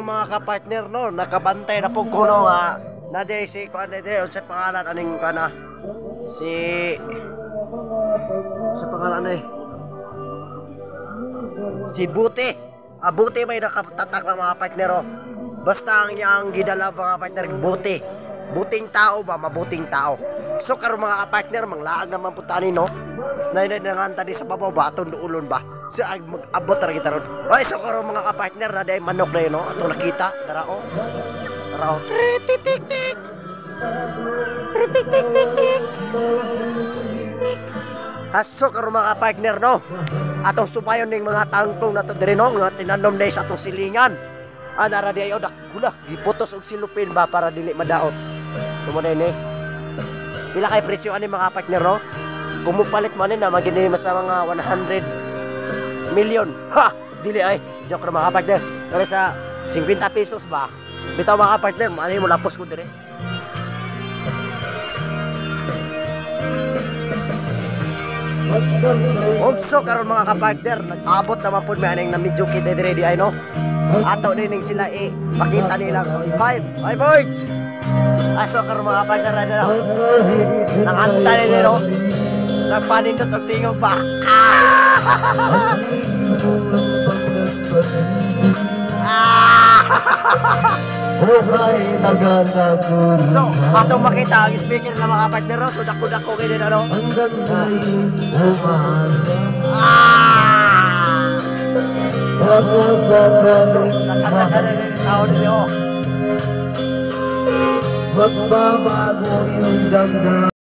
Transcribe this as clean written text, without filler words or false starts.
Mga kapartner no, nakabantay na po kuno nga na di si kuan di sa pangalan aning kana si sa pangalan ni si Buti. Buti may nakatatak ng mga partner oh. Basta ang iyang gidala mga partner Buti. Buting tao ba, mabuting tao. So karon mga partner manglaag naman po tani no. Nainay nanganta di sa babaw baton duulon ba. So ay mag-abot ra kita ron. Ay so karon mga kapartner na day manok na yun no. Ato nakita tara oh. Tara oh. Tritik-tik-tik. Tritik-tik-tik. Haso karon mga partner no. Atong supayon ning mga tangtong na to diri no nga tinanom na sa atong silingan. Anara di ayo dakula giputos og silupin ba para dili madaot. Tumunay ni. Pila kay presyo ani mga partner no? Kung mupalit mo na magini sa mga 100 million. Ha! Dili ay. Joke ra mga partner. Pero sa 50 pesos ba? Bitaw mga partner, mali mo lapos ko dire. Also karon mga kapartner, nag-abot naman po may aning na medyo kita dire di ay no. Ato din sila makita nila 5 boys. Aso karon mga partner na daw. Nanganta nila no. Nagpanindot og tingog pa. So, atong makita ang speaker ng mga partner no. So dako-dako kay din ano. Magbabago yung damdamin.